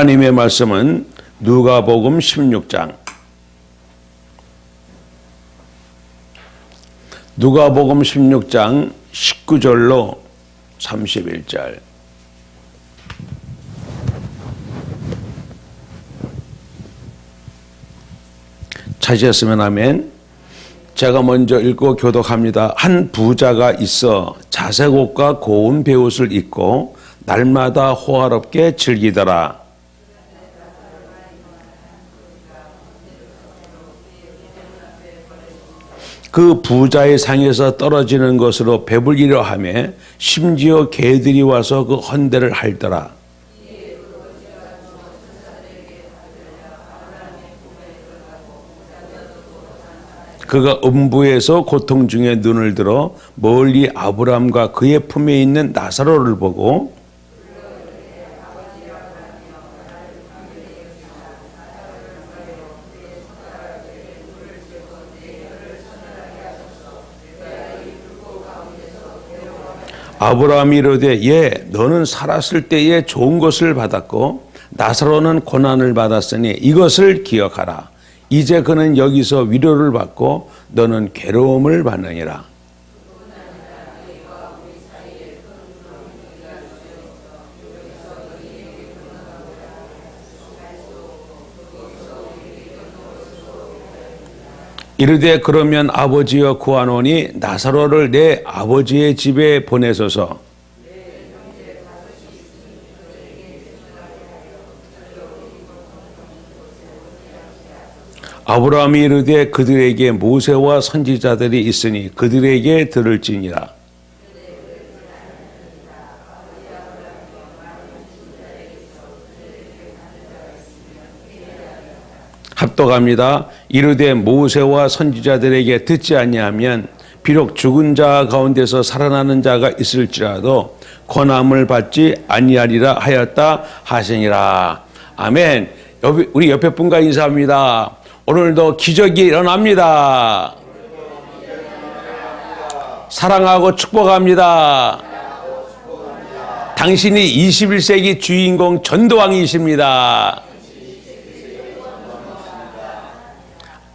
하나님의 말씀은 누가복음 16장 누가복음 16장 19절로 31절. 찾으셨으면 아멘. 제가 먼저 읽고 교독합니다. 한 부자가 있어 자색 옷과 고운 베옷을 입고 날마다 호화롭게 즐기더라. 그 부자의 상에서 떨어지는 것으로 배불리려 하며 심지어 개들이 와서 그 헌대를 핥더라. 그가 음부에서 고통 중에 눈을 들어 멀리 아브라함과 그의 품에 있는 나사로를 보고 아브라함이 이르되 예, 너는 살았을 때에 좋은 것을 받았고 나사로는 고난을 받았으니 이것을 기억하라. 이제 그는 여기서 위로를 받고 너는 괴로움을 받느니라. 이르되 그러면 아버지여 구하노니 나사로를 내 아버지의 집에 보내소서. 아브라함이 이르되 그들에게 모세와 선지자들이 있으니 그들에게 들을지니라. 합독합니다. 이르되 모세와 선지자들에게 듣지 아니하면 비록 죽은 자 가운데서 살아나는 자가 있을지라도 권함을 받지 아니하리라 하였다 하시니라. 아멘. 우리 옆에 분과 인사합니다. 오늘도 기적이 일어납니다. 사랑하고 축복합니다. 당신이 21세기 주인공 전도왕이십니다.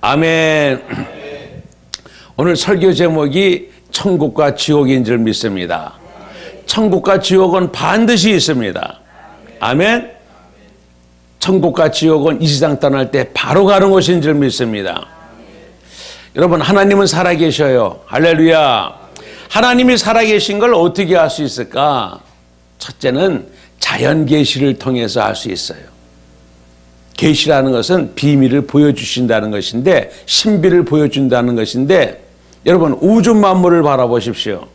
아멘. 오늘 설교 제목이 천국과 지옥인 줄 믿습니다. 천국과 지옥은 반드시 있습니다. 아멘. 천국과 지옥은 이 세상 떠날 때 바로 가는 곳인 줄 믿습니다. 여러분, 하나님은 살아계셔요. 할렐루야. 하나님이 살아계신 걸 어떻게 알 수 있을까? 첫째는 자연 계시를 통해서 알 수 있어요. 계시라는 것은 비밀을 보여주신다는 것인데, 신비를 보여준다는 것인데, 여러분 우주 만물을 바라보십시오.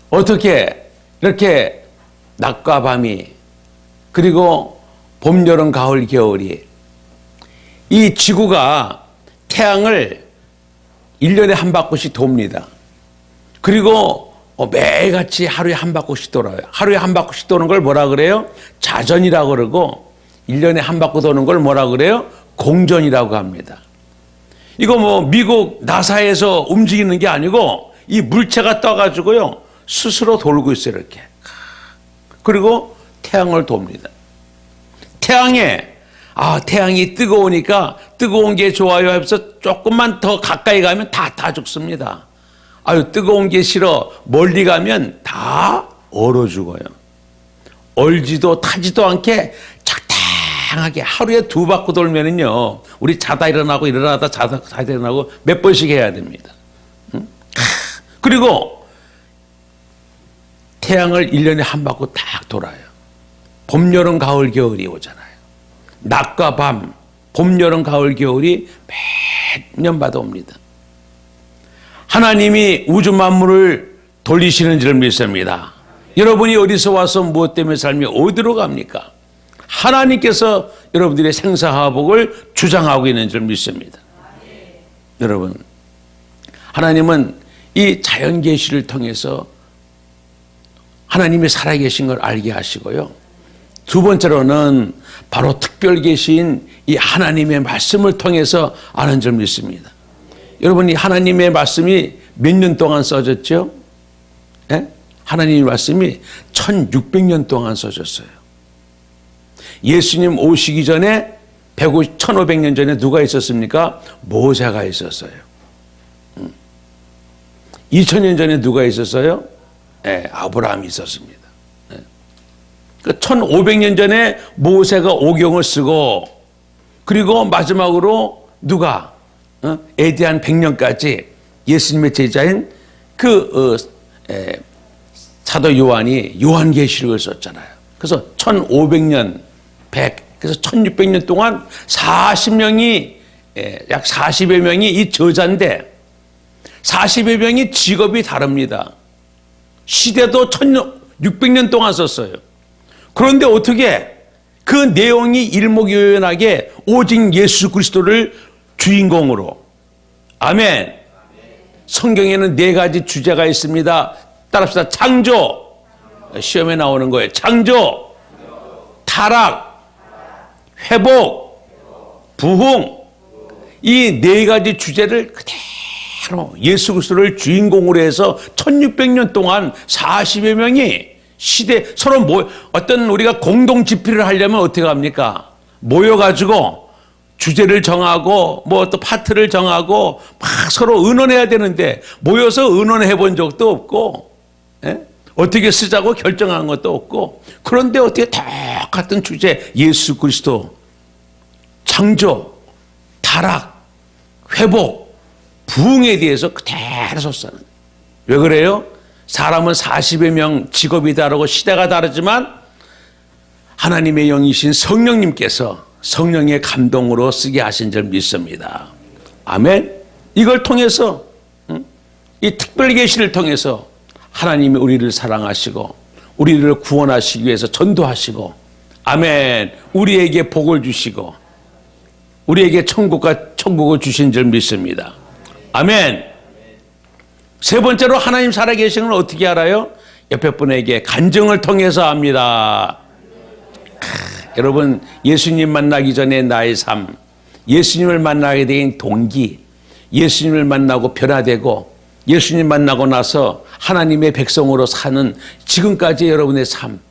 어떻게 이렇게 낮과 밤이, 그리고 봄, 여름, 가을, 겨울이, 이 지구가 태양을 1년에 한 바퀴씩 돕니다. 그리고 매일같이 하루에 한 바퀴씩 돌아요. 하루에 한 바퀴씩 도는 걸 뭐라 그래요? 자전이라고 그러고, 1년에 한 바퀴 도는 걸 뭐라 그래요? 공전이라고 합니다. 이거 뭐 미국 나사에서 움직이는 게 아니고 이 물체가 떠가지고요 스스로 돌고 있어요. 이렇게. 그리고 태양을 돕니다. 태양이 뜨거우니까 뜨거운 게 좋아요 하면서 조금만 더 가까이 가면 다 죽습니다. 아유, 뜨거운 게 싫어. 멀리 가면 다 얼어 죽어요. 얼지도 타지도 않게 적당하게 하루에 2바퀴 돌면은요, 우리 자다 일어나고 일어나다 자다 일어나고 몇 번씩 해야 됩니다. 그리고 태양을 1년에 한 바퀴 딱 돌아요. 봄, 여름, 가을, 겨울이 오잖아요. 낮과 밤, 봄, 여름, 가을, 겨울이 몇 년마다 옵니다. 하나님이 우주 만물을 돌리시는 줄 믿습니다. 여러분이 어디서 와서 무엇 때문에 삶이 어디로 갑니까? 하나님께서 여러분들의 생사화복을 주장하고 있는 줄 믿습니다. 여러분, 하나님은 이 자연 계시를 통해서 하나님이 살아계신 걸 알게 하시고요. 두 번째로는 바로 특별 계시인 이 하나님의 말씀을 통해서 아는 줄 믿습니다. 여러분, 이 하나님의 말씀이 몇 년 동안 써졌죠? 예? 하나님의 말씀이 1600년 동안 써졌어요. 예수님 오시기 전에 1500년 전에 누가 있었습니까? 모세가 있었어요. 2000년 전에 누가 있었어요? 네, 아브라함이 있었습니다. 네. 1500년 전에 모세가 오경을 쓰고, 그리고 마지막으로 누가 에디한 100년까지 예수님의 제자인 사도 요한이 요한계시록을 썼잖아요. 그래서 1500년, 100, 그래서 1600년 동안 40명이, 약 40여 명이 이 저자인데, 40여 명이 직업이 다릅니다. 시대도 1600년 동안 썼어요. 그런데 어떻게 그 내용이 일목요연하게 오직 예수 그리스도를 주인공으로, 아멘. 성경에는 4가지 주제가 있습니다. 따라합시다. 창조, 시험에 나오는 거예요. 창조, 타락, 회복, 부흥. 이 4가지 주제를 그대로 예수 그리스도를 주인공으로 해서 1600년 동안 40여 명이 시대 서로 어떤 우리가 공동 집필을 하려면 어떻게 합니까? 모여가지고 주제를 정하고 뭐 또 파트를 정하고 막 서로 의논해야 되는데, 모여서 의논해 본 적도 없고, 어떻게 쓰자고 결정한 것도 없고, 그런데 어떻게 똑같은 주제 예수 그리스도 창조, 타락, 회복, 부흥에 대해서 그대로 썼어요. 왜 그래요? 사람은 40여 명 직업이 다르고 시대가 다르지만 하나님의 영이신 성령님께서 성령의 감동으로 쓰게 하신 줄 믿습니다. 아멘. 이걸 통해서, 이 특별 계시를 통해서 하나님이 우리를 사랑하시고 우리를 구원하시기 위해서 전도하시고, 아멘, 우리에게 복을 주시고 우리에게 천국을 주신 줄 믿습니다. 아멘. 세 번째로 하나님 살아계신 걸 어떻게 알아요? 옆에 분에게 간증을 통해서 압니다. 여러분, 예수님 만나기 전에 나의 삶, 예수님을 만나게 된 동기, 예수님을 만나고 변화되고 예수님 만나고 나서 하나님의 백성으로 사는 지금까지 여러분의 삶,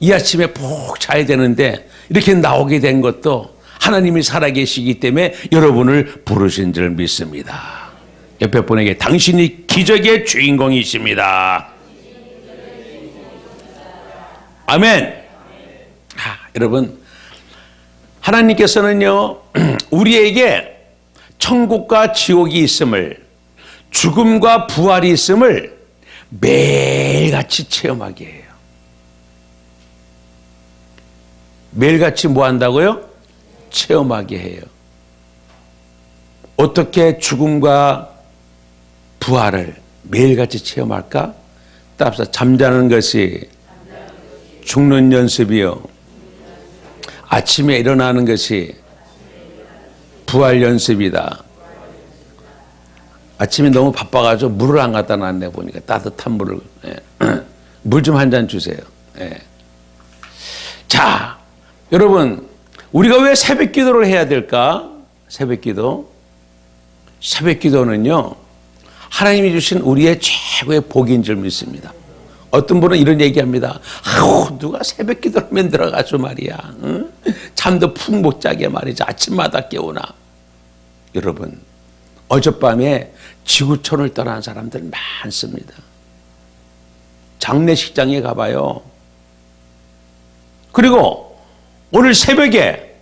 이 아침에 푹 자야 되는데 이렇게 나오게 된 것도 하나님이 살아계시기 때문에 여러분을 부르신 줄 믿습니다. 옆에 분에게 당신이 기적의 주인공이십니다. 아멘. 여러분, 하나님께서는요, 우리에게 천국과 지옥이 있음을, 죽음과 부활이 있음을 매일같이 체험하게 해요. 매일같이 뭐 한다고요? 체험하게 해요. 어떻게 죽음과 부활을 매일같이 체험할까? 따라서 잠자는 것이 죽는 연습이요, 아침에 일어나는 것이 부활 연습이다. 아침에 너무 바빠가지고 물을 안 갖다 놨네, 보니까. 따뜻한 물을. 물 좀 한 잔 주세요. 자, 여러분, 우리가 왜 새벽 기도를 해야 될까? 새벽 기도. 새벽 기도는요, 하나님이 주신 우리의 최고의 복인 줄 믿습니다. 어떤 분은 이런 얘기합니다. 아우, 누가 새벽 기도하면 들어가죠 말이야. 응? 잠도 푹 못 자게 말이죠. 아침마다 깨우나. 여러분, 어젯밤에 지구촌을 떠난 사람들 많습니다. 장례식장에 가봐요. 그리고 오늘 새벽에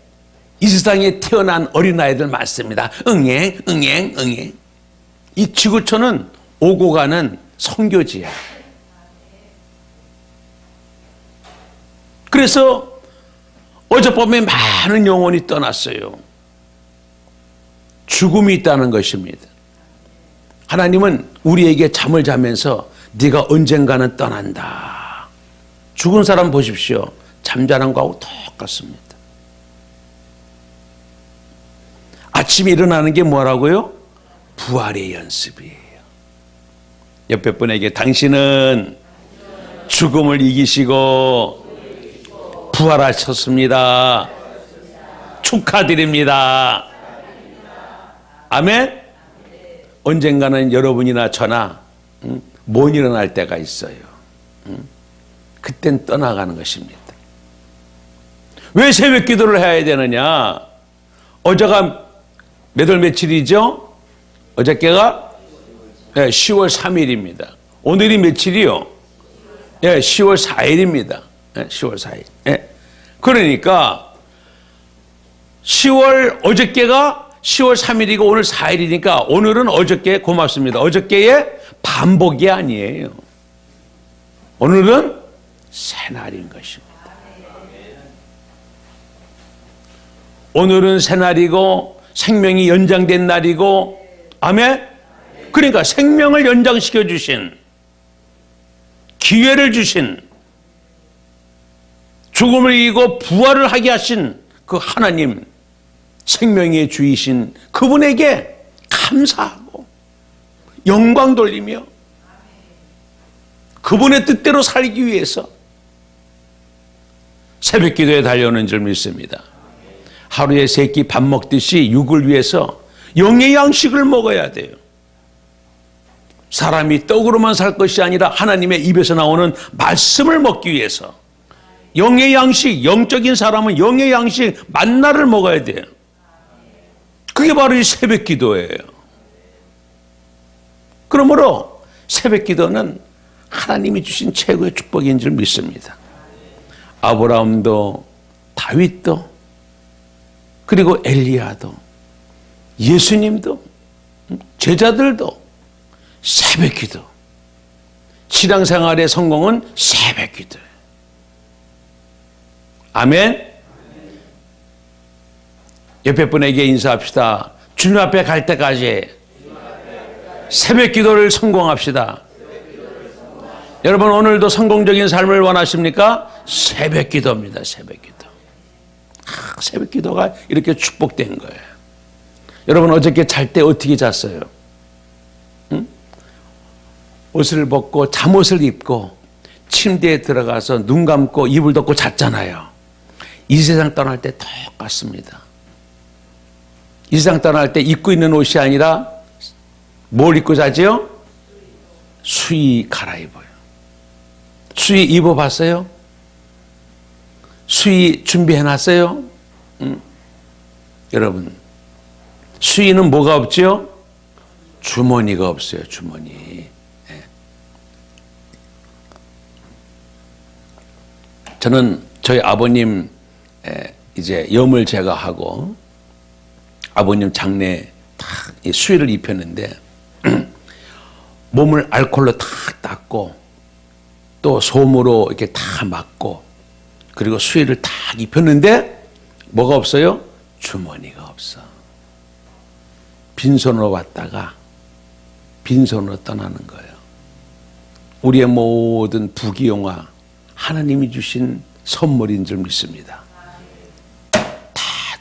이 세상에 태어난 어린아이들 많습니다. 응행, 응행, 응행. 이 지구촌은 오고 가는 선교지야. 그래서 어젯밤에 많은 영혼이 떠났어요. 죽음이 있다는 것입니다. 하나님은 우리에게 잠을 자면서 네가 언젠가는 떠난다. 죽은 사람 보십시오. 잠자는 거하고 똑같습니다. 아침에 일어나는 게 뭐라고요? 부활의 연습이에요. 옆에 분에게 당신은 죽음을 이기시고 부활하셨습니다. 축하드립니다. 아멘. 언젠가는 여러분이나 저나 못 일어날 때가 있어요. 그땐 떠나가는 것입니다. 왜 새벽 기도를 해야 되느냐? 어제가 몇 월 며칠이죠? 어저께가 10월 3일입니다. 오늘이 며칠이요? 10월 4일입니다. 10월 4일. 그러니까 어저께가 10월 3일이고 오늘 4일이니까 오늘은 어저께 고맙습니다. 어저께의 반복이 아니에요. 오늘은 새날인 것입니다. 오늘은 새날이고 생명이 연장된 날이고, 아멘? 그러니까 생명을 연장시켜 주신, 기회를 주신, 죽음을 이기고 부활을 하게 하신 그 하나님, 생명의 주이신 그분에게 감사하고 영광 돌리며 그분의 뜻대로 살기 위해서 새벽 기도에 달려오는 줄 믿습니다. 하루에 3끼 밥 먹듯이 육을 위해서 영의 양식을 먹어야 돼요. 사람이 떡으로만 살 것이 아니라 하나님의 입에서 나오는 말씀을 먹기 위해서 영의 양식, 영적인 사람은 영의 양식, 만나를 먹어야 돼요. 그게 바로 이 새벽 기도예요. 그러므로 새벽 기도는 하나님이 주신 최고의 축복인 줄 믿습니다. 아브라함도 다윗도 그리고 엘리야도 예수님도 제자들도 새벽 기도, 신앙생활의 성공은 새벽 기도예요. 아멘. 옆에 분에게 인사합시다. 주님 앞에 갈 때까지 새벽 기도를 성공합시다. 여러분, 오늘도 성공적인 삶을 원하십니까? 새벽 기도입니다. 새벽 기도. 새벽 기도가 이렇게 축복된 거예요. 여러분, 어저께 잘 때 어떻게 잤어요? 응? 옷을 벗고 잠옷을 입고 침대에 들어가서 눈 감고 이불 덮고 잤잖아요. 이 세상 떠날 때 똑같습니다. 이 세상 떠날 때 입고 있는 옷이 아니라 뭘 입고 자지요? 수의 갈아입어요. 수의 입어봤어요? 수의 준비해놨어요? 여러분, 수의는 뭐가 없지요? 주머니가 없어요. 주머니. 저는 저희 아버님 이제 염을 제가 하고 아버님 장례에 탁 수의를 입혔는데 몸을 알코올로 탁 닦고 또 솜으로 이렇게 다 막고 그리고 수의를 탁 입혔는데 뭐가 없어요? 주머니가 없어. 빈손으로 왔다가 빈손으로 떠나는 거예요. 우리의 모든 부귀영화 하나님이 주신 선물인 줄 믿습니다. 다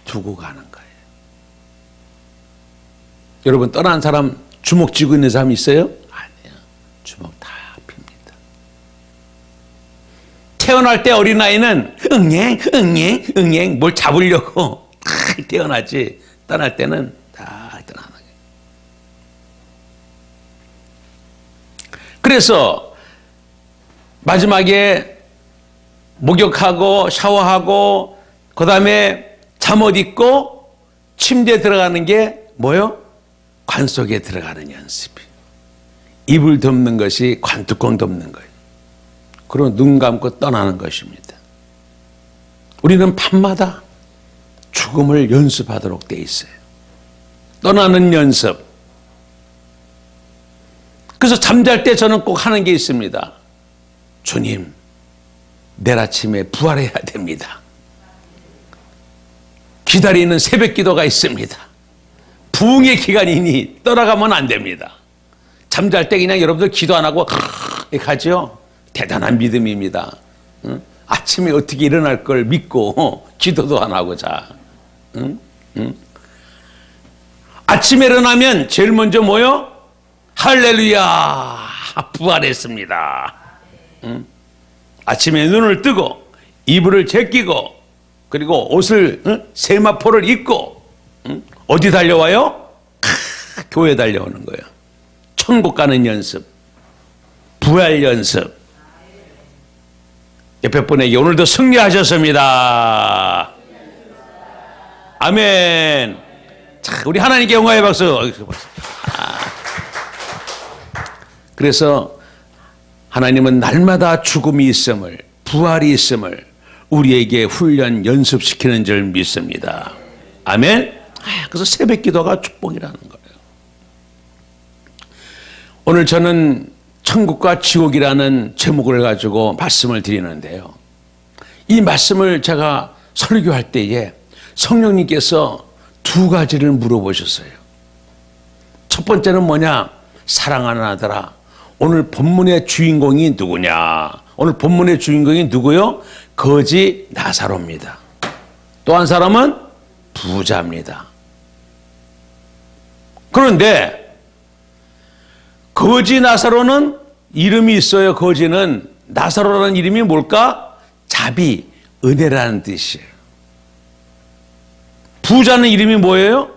두고 가는 거예요. 여러분, 떠난 사람 주먹 쥐고 있는 사람 있어요? 아니에요. 주먹 다 핍니다. 태어날 때 어린아이는 응행 뭘 잡으려고 태어나지, 떠날 때는 다 떠나는 거예요. 그래서 마지막에 목욕하고 샤워하고 그 다음에 잠옷 입고 침대에 들어가는 게 뭐요? 관 속에 들어가는 연습이에요. 입을 덮는 것이 관뚜껑 덮는 거예요. 그리고 눈 감고 떠나는 것입니다. 우리는 밤마다 죽음을 연습하도록 돼 있어요. 떠나는 연습. 그래서 잠잘 때 저는 꼭 하는 게 있습니다. 주님, 내일 아침에 부활해야 됩니다. 기다리는 새벽 기도가 있습니다. 부흥의 기간이니 떠나가면 안 됩니다. 잠잘 때 그냥 여러분들 기도 안 하고 이렇게 하죠. 대단한 믿음입니다. 응? 아침에 어떻게 일어날 걸 믿고 기도도 안 하고 자. 응? 응? 아침에 일어나면 제일 먼저 뭐요? 할렐루야, 부활했습니다. 응? 아침에 눈을 뜨고 이불을 제끼고 그리고 옷을 세마포를 입고 어디 달려와요? 교회 달려오는 거예요. 천국 가는 연습, 부활 연습. 옆에 분에게 오늘도 승리하셨습니다. 아멘. 자, 우리 하나님께 영광의 박수. 그래서 하나님은 날마다 죽음이 있음을, 부활이 있음을 우리에게 훈련, 연습시키는 줄 믿습니다. 아멘. 그래서 새벽 기도가 축복이라는 거예요. 오늘 저는 천국과 지옥이라는 제목을 가지고 말씀을 드리는데요. 이 말씀을 제가 설교할 때에 성령님께서 두 가지를 물어보셨어요. 첫 번째는 뭐냐? 사랑하는 아들아, 오늘 본문의 주인공이 누구냐? 오늘 본문의 주인공이 누구요? 거지 나사로입니다. 또 한 사람은 부자입니다. 그런데 거지 나사로는 이름이 있어요. 거지는 나사로라는 이름이 뭘까? 자비, 은혜라는 뜻이에요. 부자는 이름이 뭐예요?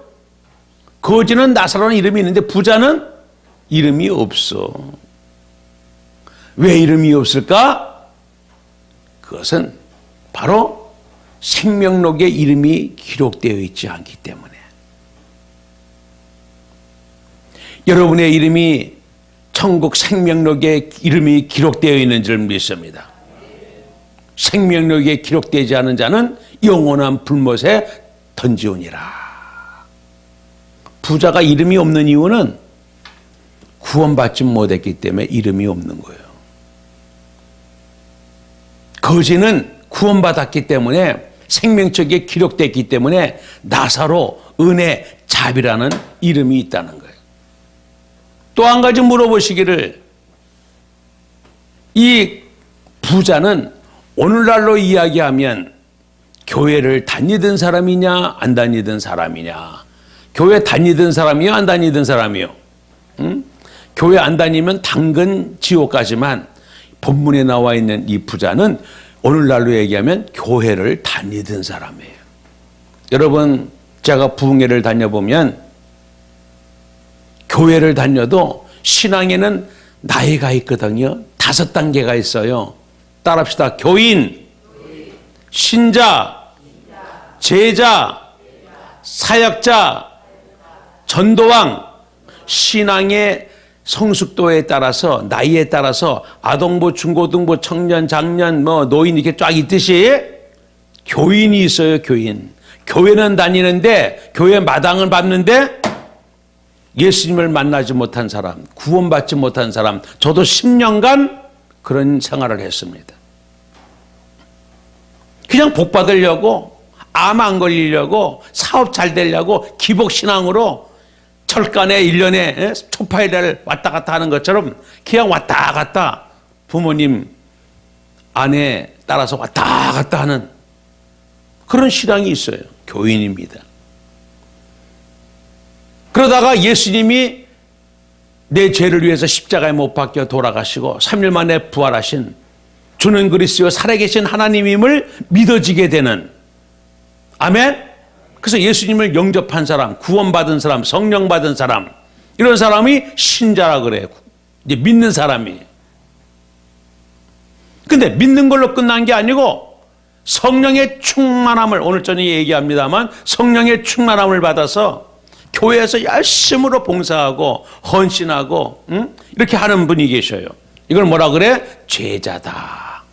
거지는 나사로라는 이름이 있는데 부자는 이름이 없어. 왜 이름이 없을까? 그것은 바로 생명록에 이름이 기록되어 있지 않기 때문에. 여러분의 이름이 천국 생명록에 이름이 기록되어 있는 줄 믿습니다. 생명록에 기록되지 않은 자는 영원한 불못에 던지오니라. 부자가 이름이 없는 이유는 구원받지 못했기 때문에 이름이 없는 거예요. 거지는 구원받았기 때문에 생명책에 기록됐기 때문에 나사로, 은혜, 자비라는 이름이 있다는 거예요. 또 한 가지 물어보시기를, 이 부자는 오늘날로 이야기하면 교회를 다니던 사람이냐 안 다니던 사람이냐? 교회 다니던 사람이요 안 다니던 사람이요? 응? 교회 안 다니면 당근 지옥 가지만 본문에 나와 있는 이 부자는 오늘날로 얘기하면 교회를 다니던 사람이에요. 여러분, 제가 부흥회를 다녀보면 교회를 다녀도 신앙에는 나이가 있거든요. 5단계가 있어요. 따라합시다. 교인, 신자, 제자, 사역자, 전도왕. 신앙의 성숙도에 따라서, 나이에 따라서 아동부, 중고등부, 청년, 장년, 노인 이렇게 쫙 있듯이 교인이 있어요. 교인. 교회는 다니는데, 교회 마당을 밟는데 예수님을 만나지 못한 사람, 구원받지 못한 사람, 저도 10년간 그런 생활을 했습니다. 그냥 복 받으려고, 암 안 걸리려고, 사업 잘 되려고 기복신앙으로 철간에 1년에 초파일을 왔다 갔다 하는 것처럼 그냥 왔다 갔다 부모님, 아내 따라서 왔다 갔다 하는 그런 신앙이 있어요. 교인입니다. 그러다가 예수님이 내 죄를 위해서 십자가에 못 박혀 돌아가시고 3일 만에 부활하신 주는 그리스도 살아계신 하나님임을 믿어지게 되는, 아멘. 그래서 예수님을 영접한 사람, 구원받은 사람, 성령 받은 사람, 이런 사람이 신자라 그래요. 이제 믿는 사람이. 근데 믿는 걸로 끝난 게 아니고 성령의 충만함을, 오늘 저녁에 얘기합니다만 성령의 충만함을 받아서 교회에서 열심으로 봉사하고 헌신하고 이렇게 하는 분이 계셔요. 이걸 뭐라 그래? 제자다.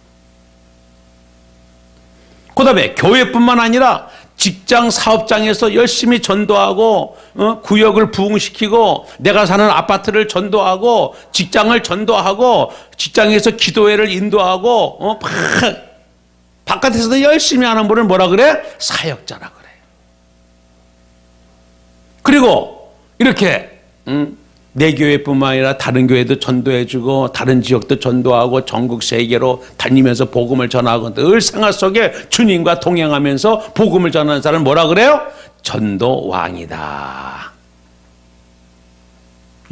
그 다음에 교회뿐만 아니라 직장 사업장에서 열심히 전도하고 구역을 부흥시키고 내가 사는 아파트를 전도하고 직장을 전도하고 직장에서 기도회를 인도하고 바깥에서도 열심히 하는 분을 뭐라 그래? 사역자라 그래. 그리고 이렇게 내 교회뿐만 아니라 다른 교회도 전도해주고 다른 지역도 전도하고 전국 세계로 다니면서 복음을 전하고 늘 생활 속에 주님과 동행하면서 복음을 전하는 사람을 뭐라 그래요? 전도왕이다.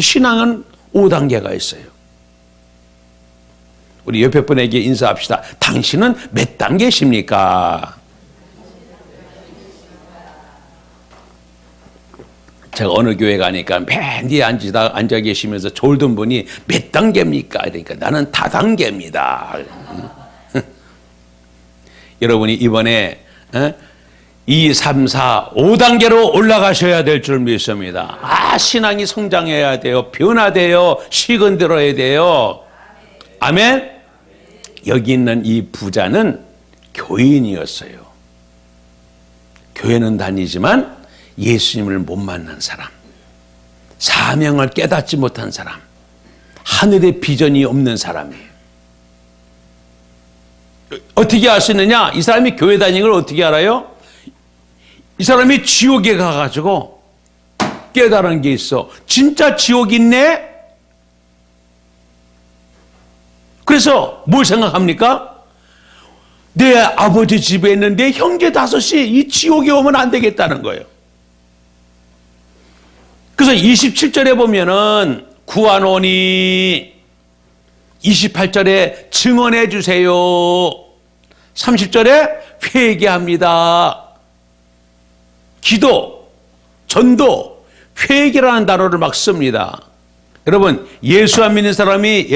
신앙은 5단계가 있어요. 우리 옆에 분에게 인사합시다. 당신은 몇 단계십니까? 제가 어느 교회 가니까 맨 뒤에 앉아 계시면서 졸던 분이 몇 단계입니까? 그러니까 나는 다단계입니다. 여러분이 이번에 2, 3, 4, 5단계로 올라가셔야 될 줄 믿습니다. 신앙이 성장해야 돼요. 변화돼요. 시건들어야 돼요. 아멘. 여기 있는 이 부자는 교인이었어요. 교회는 다니지만 예수님을 못 만난 사람, 사명을 깨닫지 못한 사람, 하늘의 비전이 없는 사람이에요. 어떻게 알 수 있느냐? 이 사람이 교회 다니는 걸 어떻게 알아요? 이 사람이 지옥에 가가지고 깨달은 게 있어. 진짜 지옥 있네? 그래서 뭘 생각합니까? 내 아버지 집에 있는데 형제 5이 이 지옥에 오면 안 되겠다는 거예요. 그래서 27절에 보면은 구하노니, 28절에 증언해 주세요, 30절에 회개합니다. 기도, 전도, 회개라는 단어를 막 씁니다. 여러분, 예수 안 믿는 사람이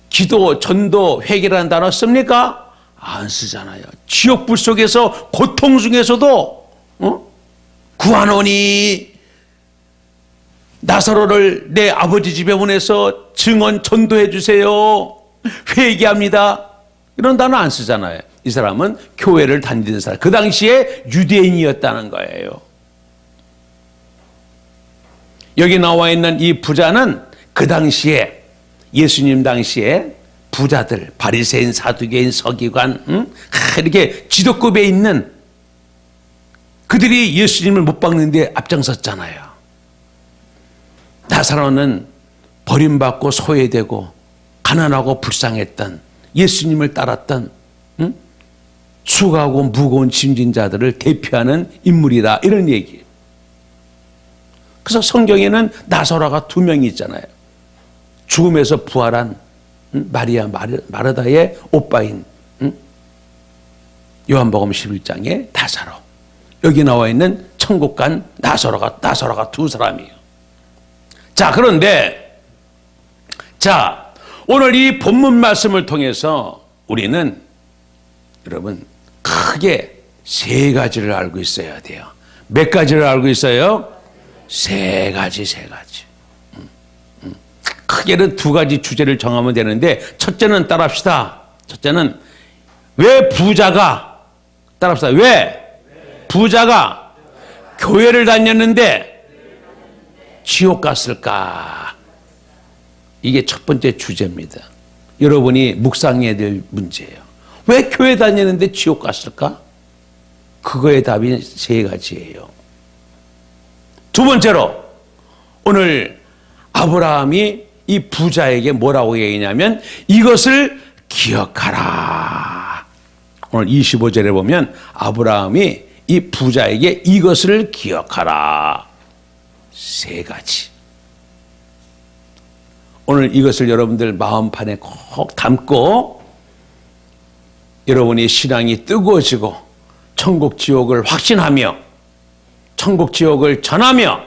기도, 전도, 회개라는 단어 씁니까? 안 쓰잖아요. 지옥불 속에서 고통 중에서도 구하노니, 나사로를 내 아버지 집에 보내서 증언 전도해 주세요, 회개합니다, 이런 단어 안 쓰잖아요. 이 사람은 교회를 다니는 사람, 그 당시에 유대인이었다는 거예요. 여기 나와 있는 이 부자는 그 당시에, 예수님 당시에 부자들, 바리새인, 사두개인, 서기관, 이렇게 지도급에 있는 그들이 예수님을 못 박는데 앞장섰잖아요. 나사로는 버림받고 소외되고 가난하고 불쌍했던, 예수님을 따랐던 수고하고 무거운 짐진 자들을 대표하는 인물이다, 이런 얘기예요. 그래서 성경에는 나사로가 2명이 있잖아요. 죽음에서 부활한 마리아 마르다의 오빠인 요한복음 11장의 나사로, 여기 나와 있는 천국 간 나사로가 2사람이에요. 자, 그런데 오늘 이 본문 말씀을 통해서 우리는, 여러분, 크게 3가지를 알고 있어야 돼요. 몇 가지를 알고 있어요? 3가지. 크게는 2가지 주제를 정하면 되는데, 첫째는 따라합시다. 첫째는 왜 부자가, 따라합시다. 왜 부자가 교회를 다녔는데 지옥 갔을까? 이게 첫 번째 주제입니다. 여러분이 묵상해야 될 문제예요. 왜 교회 다녔는데 지옥 갔을까? 그거의 답이 3가지예요. 두 번째로, 오늘 아브라함이 이 부자에게 뭐라고 얘기냐면, 이것을 기억하라. 오늘 25절에 보면 아브라함이 이 부자에게 이것을 기억하라, 3가지. 오늘 이것을 여러분들 마음판에 꼭 담고 여러분의 신앙이 뜨거워지고 천국 지옥을 확신하며 천국 지옥을 전하며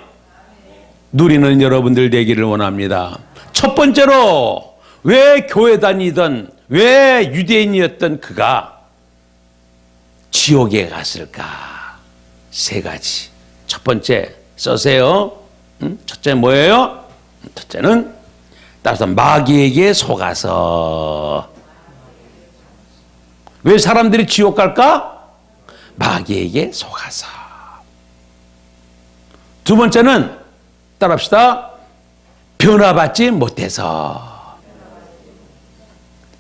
누리는 여러분들 되기를 원합니다. 첫 번째로, 왜 교회 다니던, 왜 유대인이었던 그가 지옥에 갔을까? 3가지. 첫 번째 써세요. 첫째 뭐예요? 첫째는 따라서 마귀에게 속아서. 왜 사람들이 지옥 갈까? 마귀에게 속아서. 두 번째는 따라합시다. 변화받지 못해서.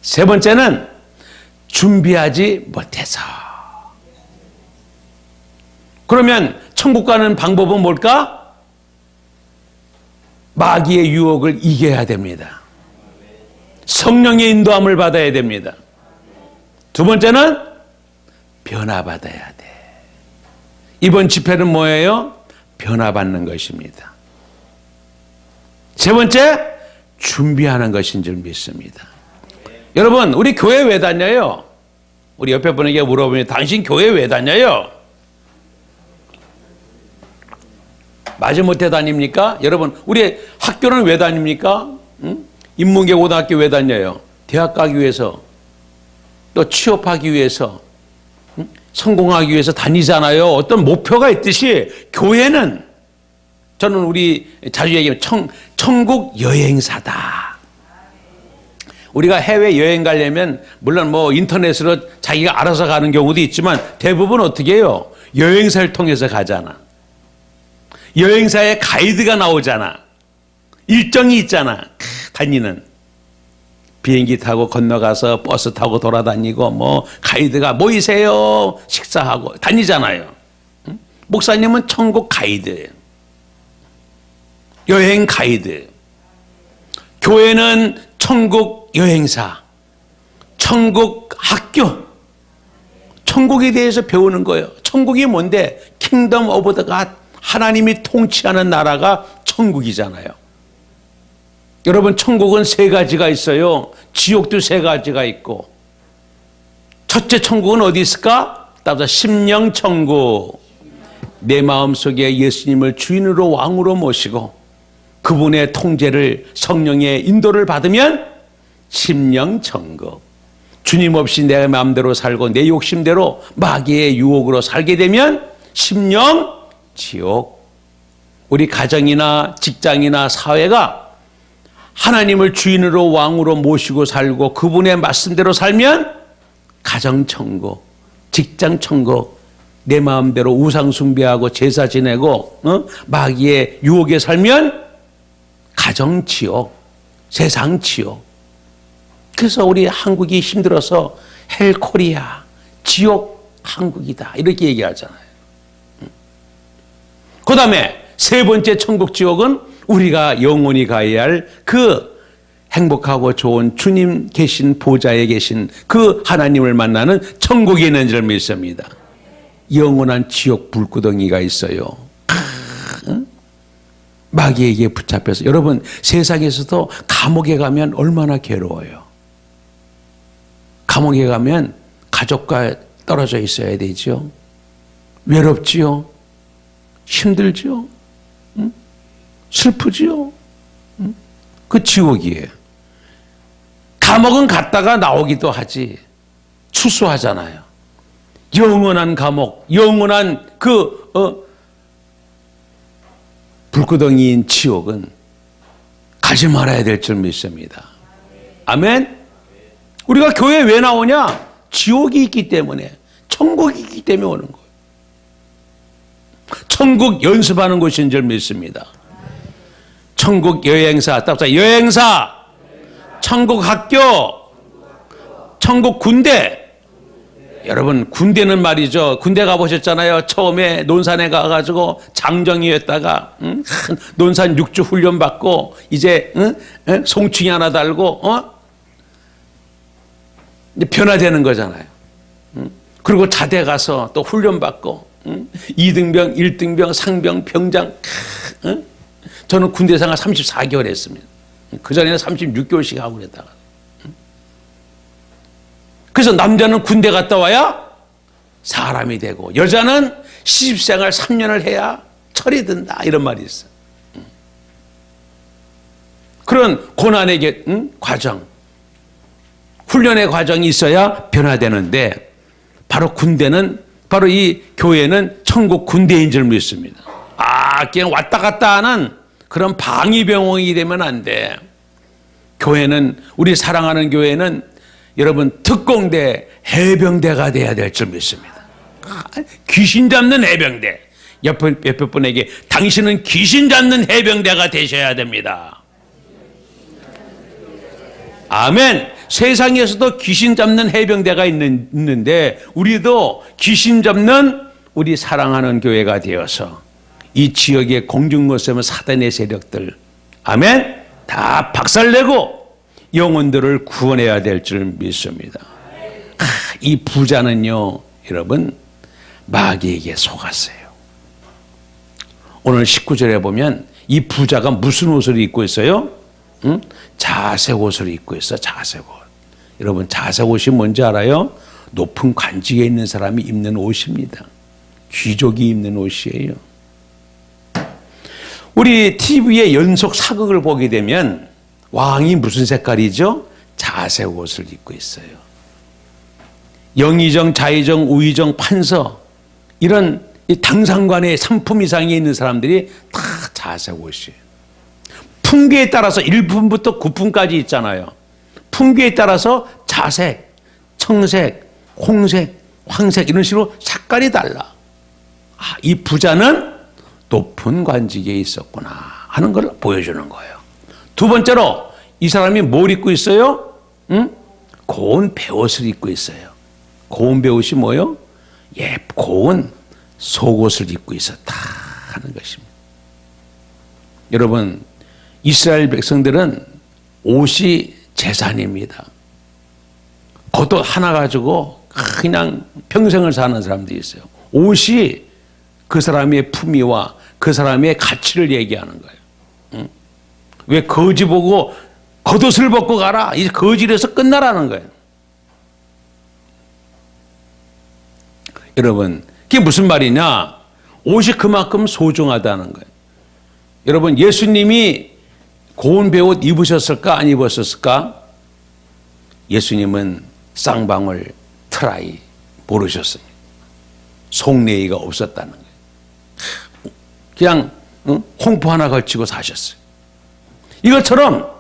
세 번째는 준비하지 못해서. 그러면 천국 가는 방법은 뭘까? 마귀의 유혹을 이겨야 됩니다. 성령의 인도함을 받아야 됩니다. 두 번째는 변화받아야 돼. 이번 집회는 뭐예요? 변화받는 것입니다. 세 번째, 준비하는 것인 줄 믿습니다. 여러분, 우리 교회 왜 다녀요? 우리 옆에 분에게 물어보면, 당신 교회 왜 다녀요? 마지못해 다닙니까? 여러분, 우리 학교는 왜 다닙니까? 인문계 고등학교 왜 다녀요? 대학 가기 위해서, 또 취업하기 위해서, 성공하기 위해서 다니잖아요. 어떤 목표가 있듯이 교회는, 저는 우리 자주 얘기하면 천국 여행사다. 우리가 해외 여행 가려면 물론 뭐 인터넷으로 자기가 알아서 가는 경우도 있지만 대부분 어떻게 해요? 여행사를 통해서 가잖아. 여행사에 가이드가 나오잖아. 일정이 있잖아. 다니는. 비행기 타고 건너가서 버스 타고 돌아다니고 뭐 가이드가 모이세요. 식사하고 다니잖아요. 목사님은 천국 가이드예요. 여행 가이드. 교회는 천국 여행사, 천국 학교, 천국에 대해서 배우는 거예요. 천국이 뭔데? 킹덤 오브 더 갓, 하나님이 통치하는 나라가 천국이잖아요. 여러분, 천국은 세 가지가 있어요. 지옥도 세 가지가 있고, 첫째 천국은 어디 있을까? 따라서 심령천국. 내 마음속에 예수님을 주인으로 왕으로 모시고 그분의 통제를, 성령의 인도를 받으면 심령천국. 주님 없이 내 마음대로 살고 내 욕심대로 마귀의 유혹으로 살게 되면 심령지옥. 우리 가정이나 직장이나 사회가 하나님을 주인으로 왕으로 모시고 살고 그분의 말씀대로 살면 가정천국, 직장천국. 내 마음대로 우상 숭배하고 제사 지내고 마귀의 유혹에 살면 가정지옥, 세상지옥. 그래서 우리 한국이 힘들어서 헬코리아, 지옥 한국이다 이렇게 얘기하잖아요. 그 다음에 세 번째 천국 지옥은 우리가 영원히 가야 할 그 행복하고 좋은 주님 계신 보좌에 계신 그 하나님을 만나는 천국에 있는 줄 믿습니다. 영원한 지옥 불구덩이가 있어요. 마귀에게 붙잡혀서. 여러분, 세상에서도 감옥에 가면 얼마나 괴로워요. 감옥에 가면 가족과 떨어져 있어야 되죠. 외롭지요. 힘들지요. 슬프지요. 그 지옥이에요. 감옥은 갔다가 나오기도 하지. 추수하잖아요. 영원한 감옥, 영원한 불구덩이인 지옥은 가지 말아야 될 줄 믿습니다. 아멘? 우리가 교회에 왜 나오냐? 지옥이 있기 때문에, 천국이 있기 때문에 오는 거예요. 천국 연습하는 곳인 줄 믿습니다. 천국 여행사, 따라서 여행사, 천국 학교, 천국 군대. 여러분, 군대는 말이죠. 군대 가보셨잖아요. 처음에 논산에 가가지고 장정이었다가 논산 6주 훈련 받고 이제 송충이 하나 달고 이제 변화되는 거잖아요. 그리고 자대 가서 또 훈련 받고 2등병, 1등병, 상병, 병장. 저는 군대 생활 34개월 했습니다. 그 전에는 36개월씩 하고 그랬다가. 그래서 남자는 군대 갔다 와야 사람이 되고 여자는 시집생활 3년을 해야 철이 든다 이런 말이 있어. 그런 고난의 과정, 훈련의 과정이 있어야 변화되는데 바로 군대는, 바로 이 교회는 천국 군대인 줄 믿습니다. 그냥 왔다 갔다 하는 그런 방위병원이 되면 안 돼. 교회는, 우리 사랑하는 교회는 여러분 특공대, 해병대가 돼야 될 줄 믿습니다. 귀신 잡는 해병대. 옆에 분에게 당신은 귀신 잡는 해병대가 되셔야 됩니다. 아멘. 세상에서도 귀신 잡는 해병대가 있는데 우리도 귀신 잡는 우리 사랑하는 교회가 되어서 이 지역의 공중거세면 사단의 세력들, 아멘, 다 박살내고 영혼들을 구원해야 될 줄 믿습니다. 이 부자는요, 여러분, 마귀에게 속았어요. 오늘 19절에 보면 이 부자가 무슨 옷을 입고 있어요? 자색 옷을 입고 있어. 자색 옷. 여러분, 자색 옷이 뭔지 알아요? 높은 관직에 있는 사람이 입는 옷입니다. 귀족이 입는 옷이에요. 우리 TV에 연속 사극을 보게 되면 왕이 무슨 색깔이죠? 자색 옷을 입고 있어요. 영의정, 자의정, 우의정, 판서 이런 당상관의 3품 이상에 있는 사람들이 다 자색 옷이에요. 품귀에 따라서 1품부터 9품까지 있잖아요. 품귀에 따라서 자색, 청색, 홍색, 황색 이런 식으로 색깔이 달라. 이 부자는 높은 관직에 있었구나 하는 걸 보여주는 거예요. 두 번째로 이 사람이 뭘 입고 있어요? 고운 베옷을 입고 있어요. 고운 베옷이 뭐요? 고운 속옷을 입고 있었다 하는 것입니다. 여러분, 이스라엘 백성들은 옷이 재산입니다. 겉옷 하나 가지고 그냥 평생을 사는 사람들이 있어요. 옷이 그 사람의 품위와 그 사람의 가치를 얘기하는 거예요. 왜 거지 보고 겉옷을 벗고 가라. 이제 거지에서 끝나라는 거예요. 여러분, 그게 무슨 말이냐? 옷이 그만큼 소중하다는 거예요. 여러분, 예수님이 고운 베옷 입으셨을까? 안 입으셨을까? 예수님은 쌍방울 트라이 모르셨습니다. 속내의가 없었다는 거예요. 그냥 홍포 하나 걸치고 사셨어요. 이것처럼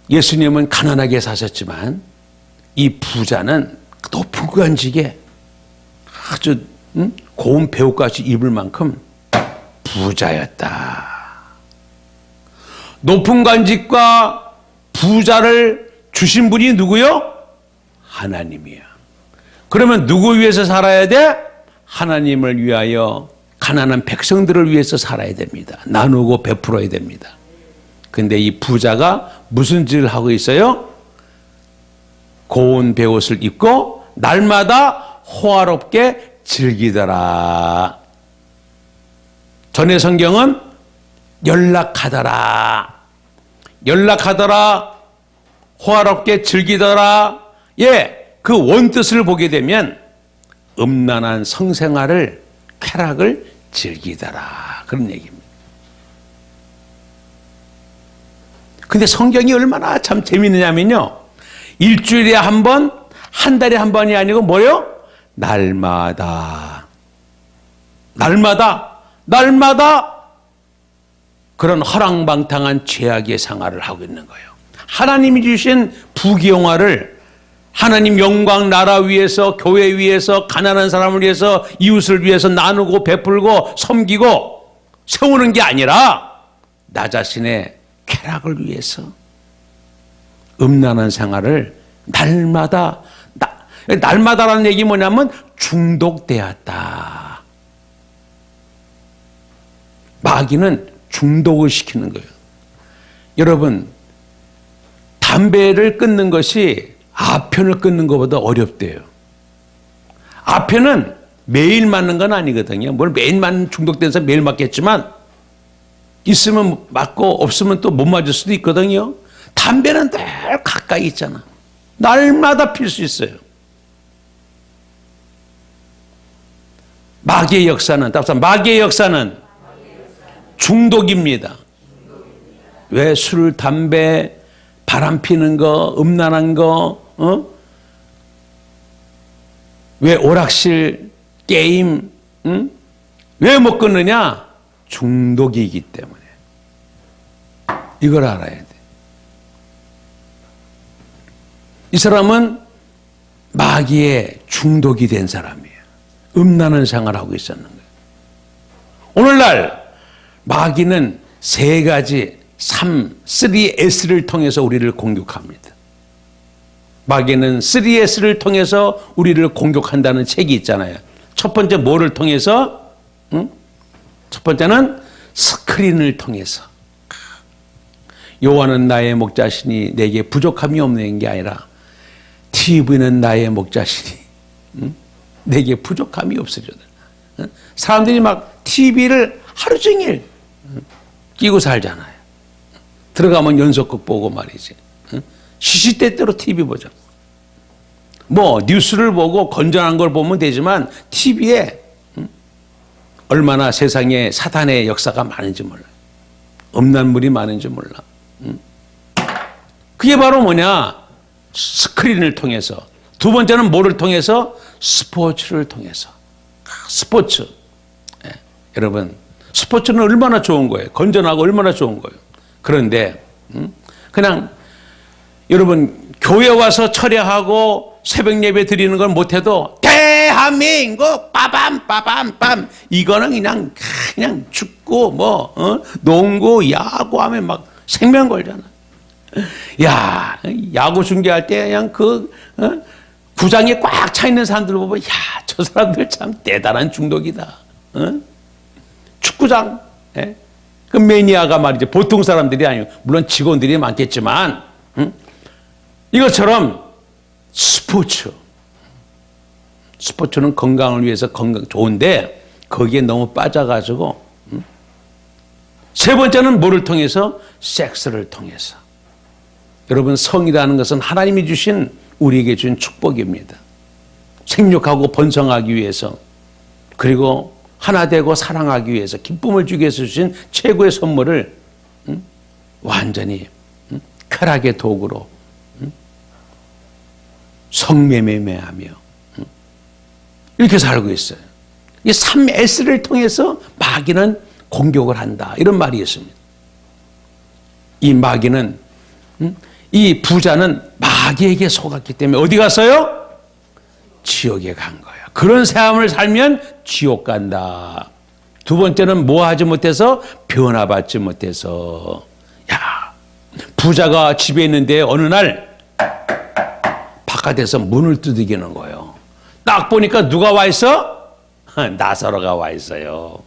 예수님은 가난하게 사셨지만 이 부자는 높은 관직에 아주 고운 베옷까지 입을 만큼 부자였다. 높은 관직과 부자를 주신 분이 누구요? 하나님이야. 그러면 누구 위해서 살아야 돼? 하나님을 위하여 가난한 백성들을 위해서 살아야 됩니다. 나누고 베풀어야 됩니다. 근데 이 부자가 무슨 짓을 하고 있어요? 고운 베옷을 입고 날마다 호화롭게 즐기더라. 전의 성경은 연락하더라. 연락하더라. 호화롭게 즐기더라. 그 원뜻을 보게 되면 음란한 성생활을 쾌락을 즐기더라. 그런 얘기입니다. 근데 성경이 얼마나 참 재미있느냐면요. 일주일에 한 번, 한 달에 한 번이 아니고 뭐요? 날마다. 날마다. 날마다 그런 허랑방탕한 죄악의 생활을 하고 있는 거예요. 하나님이 주신 부귀영화를 하나님 영광 나라 위해서, 교회 위해서, 가난한 사람을 위해서, 이웃을 위해서 나누고 베풀고 섬기고 세우는 게 아니라 나 자신의 쾌락을 위해서 음란한 생활을 날마다라는 얘기 뭐냐면 중독되었다. 마귀는 중독을 시키는 거예요. 여러분, 담배를 끊는 것이 아편을 끊는 것보다 어렵대요. 아편은 매일 맞는 건 아니거든요. 뭘 매일 맞는 중독된 사람 매일 맞겠지만 있으면 맞고 없으면 또 못 맞을 수도 있거든요. 담배는 늘 가까이 있잖아. 날마다 필 수 있어요. 마귀의 역사는, 마귀의 역사는 중독입니다. 왜 술, 담배, 바람 피는 거, 음란한 거, 왜 오락실, 게임, 왜 못 끊느냐? 중독이기 때문에. 이걸 알아야 돼. 이 사람은 마귀의 중독이 된 사람이에요. 음란한 생활하고 있었는 거예요. 오늘날 마귀는 세 가지 3S를 통해서 우리를 공격합니다. 마귀는 3S를 통해서 우리를 공격한다는 책이 있잖아요. 첫 번째 뭐를 통해서? 첫 번째는 스크린을 통해서. 여호와는 나의 목자시니 내게 부족함이 없는 게 아니라 TV는 나의 목자시니 내게 부족함이 없으리로다. 사람들이 막 TV를 하루 종일 끼고 살잖아요. 들어가면 연속극 보고 말이지. 시시때때로 TV 보죠. 뭐 뉴스를 보고 건전한 걸 보면 되지만 TV에 얼마나 세상에 사탄의 역사가 많은지 몰라. 음란물이 많은지 몰라. 그게 바로 뭐냐? 스크린을 통해서. 두 번째는 뭐를 통해서? 스포츠를 통해서. 스포츠. 예, 여러분, 스포츠는 얼마나 좋은 거예요. 건전하고 얼마나 좋은 거예요. 그런데 그냥 여러분 교회 와서 철야하고 새벽 예배 드리는 걸 못해도 대한민국 빠밤 이거는 그냥 축구 뭐 농구 야구 하면 막 생명 걸잖아. 야, 야구 중계할 때 그냥 구장에 꽉 차 있는 사람들 보면 야, 저 사람들 참 대단한 중독이다. 축구장, 예? 그 매니아가 말이죠. 보통 사람들이 아니고 물론 직원들이 많겠지만 이것처럼 스포츠는 건강을 위해서 좋은데 거기에 너무 빠져가지고 세 번째는 뭐를 통해서? 섹스를 통해서. 여러분, 성이라는 것은 하나님이 주신 우리에게 준 축복입니다. 생육하고 번성하기 위해서, 그리고 하나 되고 사랑하기 위해서, 기쁨을 주기 위해서 주신 최고의 선물을 완전히 쾌락의 도구로 성매매하며 이렇게 살고 있어요. 이 3S를 통해서 마귀는 공격을 한다, 이런 말이 있습니다. 이 마귀는 이 부자는 마귀에게 속았기 때문에 어디 갔어요? 지옥에 간 거예요. 그런 삶을 살면 지옥 간다. 두 번째는 뭐 하지 못해서? 변화받지 못해서. 야, 부자가 집에 있는데 어느 날 바깥에서 문을 두드리는 거예요. 딱 보니까 누가 와 있어? 나사로가 와 있어요.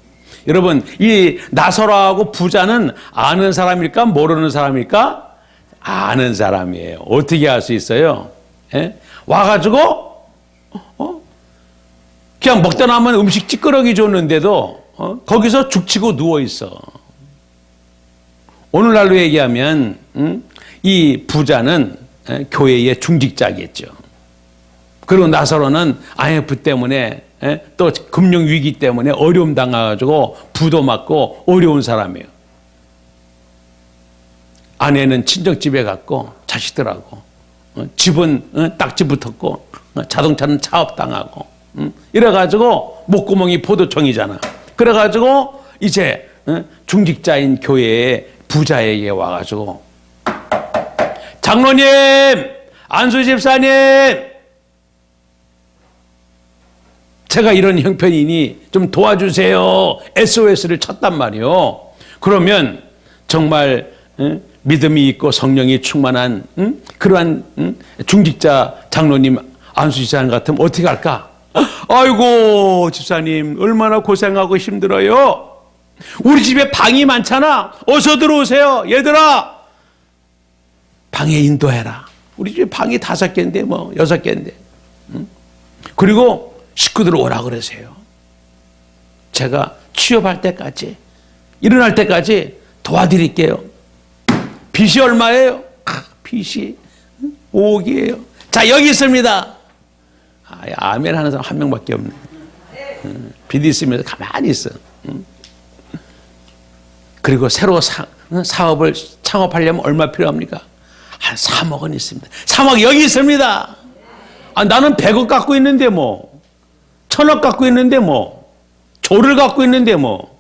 여러분, 이 나사로하고 부자는 아는 사람일까? 모르는 사람일까? 아는 사람이에요. 어떻게 알 수 있어요? 예? 와가지고 그냥 먹다 남은 음식 찌끄러기 줬는데도 거기서 죽치고 누워 있어. 오늘날로 얘기하면 이 부자는 교회의 중직자겠죠. 그리고 나사로는 IMF 때문에 또 금융 위기 때문에 어려움 당해가지고 부도 맞고 어려운 사람이에요. 아내는 친정집에 갔고 자식들하고 집은 딱지 붙었고 자동차는 차업당하고 이래가지고 목구멍이 포도청이잖아. 그래가지고 이제 중직자인 교회의 부자에게 와가지고 장로님, 안수 집사님, 제가 이런 형편이니 좀 도와주세요. SOS를 쳤단 말이요. 그러면 정말 믿음이 있고 성령이 충만한 그러한 중직자 장로님, 안수 집사님 같으면 어떻게 할까? 아이고 집사님 얼마나 고생하고 힘들어요. 우리 집에 방이 많잖아. 어서 들어오세요. 얘들아 방에 인도해라. 우리 집에 방이 5개인데 뭐 6개인데 그리고 식구들 오라 그러세요. 제가 취업할 때까지 일어날 때까지 도와드릴게요. 빚이 얼마예요? 빚이 5억이에요. 자, 여기 있습니다. 아멘 하는 사람 한 명밖에 없네. 빚이 있으면서 가만히 있어. 그리고 새로 사업을 창업하려면 얼마 필요합니까? 한 3억은 있습니다. 3억 여기 있습니다. 나는 100억 갖고 있는데 뭐 1000억 갖고 있는데 뭐 조를 갖고 있는데 뭐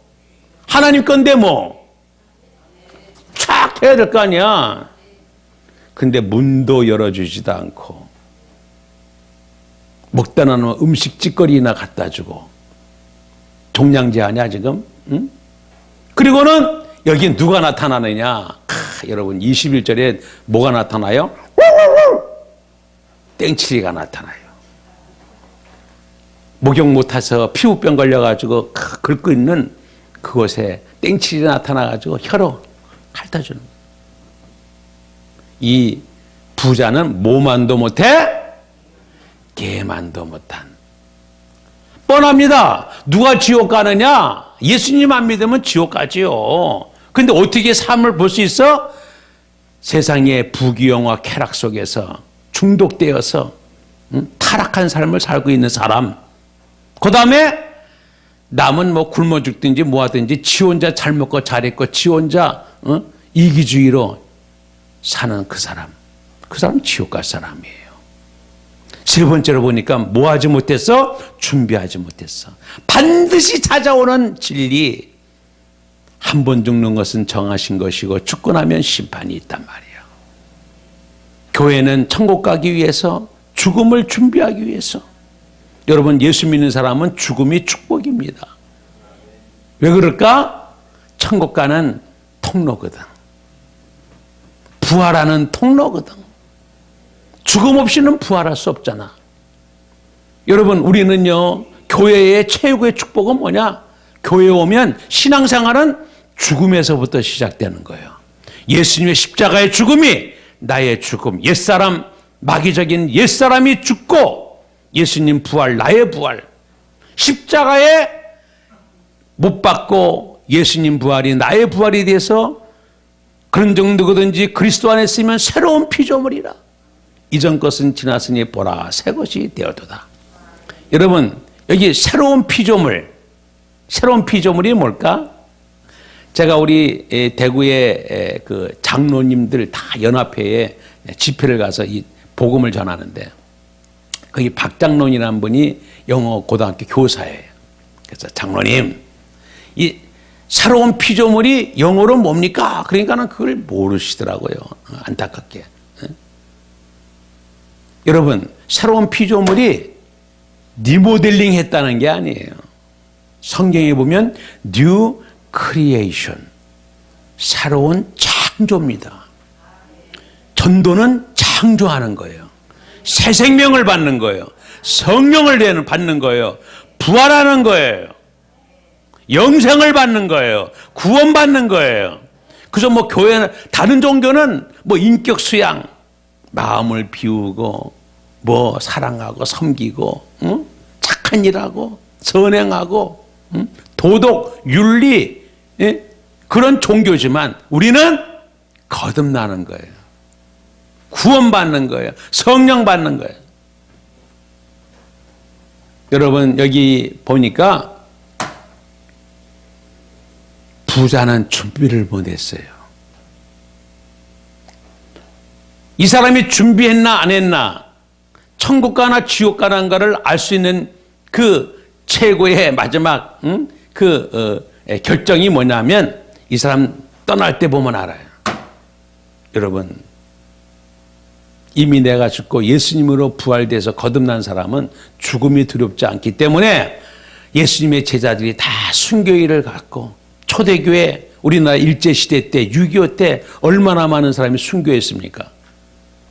하나님 건데 뭐 촥 해야 될 거 아니야. 근데 문도 열어주지도 않고 먹다 남은 음식 찌꺼리나 갖다 주고 종량제 아니야 지금? 응? 그리고는 여기 누가 나타나느냐? 여러분 21절에 뭐가 나타나요? 땡치리가 나타나요. 목욕 못해서 피부병 걸려가지고 긁고 있는 그곳에 땡치리 나타나가지고 혀로 핥아주는 거예요. 이 부자는 뭐만도 못해? 개만도 못한. 뻔합니다. 누가 지옥 가느냐? 예수님 안 믿으면 지옥 가지요. 근데 어떻게 삶을 볼 수 있어? 세상의 부귀영화 쾌락 속에서 중독되어서 타락한 삶을 살고 있는 사람. 그 다음에 남은 뭐 굶어 죽든지 뭐 하든지 지 혼자 잘 먹고 잘 입고 지 혼자 이기주의로 사는 그 사람. 그 사람 지옥 갈 사람이에요. 세 번째로 보니까 뭐 하지 못했어? 준비하지 못했어. 반드시 찾아오는 진리, 한 번 죽는 것은 정하신 것이고 죽고 나면 심판이 있단 말이에요. 교회는 천국 가기 위해서, 죽음을 준비하기 위해서. 여러분, 예수 믿는 사람은 죽음이 축복입니다. 왜 그럴까? 천국 가는 통로거든. 부활하는 통로거든. 죽음 없이는 부활할 수 없잖아. 여러분, 우리는요, 교회의 최고의 축복은 뭐냐? 교회에 오면 신앙생활은 죽음에서부터 시작되는 거예요. 예수님의 십자가의 죽음이 나의 죽음, 옛사람, 마귀적인 옛사람이 죽고 예수님 부활, 나의 부활. 십자가에 못 박고 예수님 부활이 나의 부활이 돼서 그런 정도거든지 그리스도 안에 있으면 새로운 피조물이라. 이전 것은 지났으니 보라 새 것이 되었도다. 여러분, 여기 새로운 피조물이 뭘까? 제가 우리 대구의 그 장로님들 다 연합회에 집회를 가서 이 복음을 전하는데, 거기 박장론이라는 분이 영어 고등학교 교사예요. 그래서 장로님, 이 새로운 피조물이 영어로 뭡니까? 그러니까는 그걸 모르시더라고요. 안타깝게. 여러분, 새로운 피조물이 리모델링 했다는 게 아니에요. 성경에 보면 new creation, 새로운 창조입니다. 전도는 창조하는 거예요. 새 생명을 받는 거예요. 성령을 받는 거예요. 부활하는 거예요. 영생을 받는 거예요. 구원받는 거예요. 그래서 뭐 교회는, 다른 종교는 뭐 인격 수양, 마음을 비우고 뭐 사랑하고 섬기고, 응? 착한 일하고 선행하고, 응? 도덕, 윤리, 예? 그런 종교지만 우리는 거듭나는 거예요. 구원받는 거예요. 성령 받는 거예요. 여러분, 여기 보니까 부자는 준비를 못했어요. 이 사람이 준비했나 안 했나, 천국 가나 지옥 가는가를 알 수 있는 그 최고의 마지막 결정이 뭐냐면, 이 사람 떠날 때 보면 알아요. 여러분, 이미 내가 죽고 예수님으로 부활돼서 거듭난 사람은 죽음이 두렵지 않기 때문에 예수님의 제자들이 다 순교일을 갖고, 초대교회 우리나라 일제시대 때 6.25 때 얼마나 많은 사람이 순교했습니까?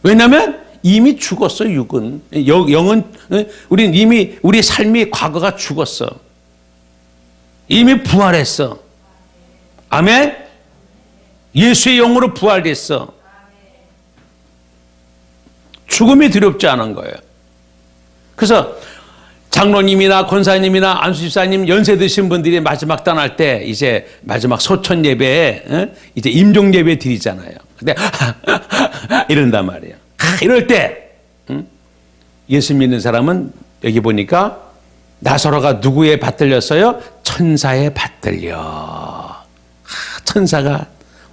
왜냐하면 이미 죽었어. 육은, 영은, 우리는 이미 우리 삶이 과거가 죽었어. 이미 부활했어. 아멘. 예수의 영으로 부활됐어. 죽음이 두렵지 않은 거예요. 그래서 장로님이나 권사님이나 안수집사님, 연세 드신 분들이 마지막 떠날 때 이제 마지막 소천 예배에 이제 임종 예배 드리잖아요. 근데 이런단 말이에요. 이럴 때 예수 믿는 사람은 여기 보니까 나사로가 누구에 받들렸어요? 천사에 받들려. 천사가,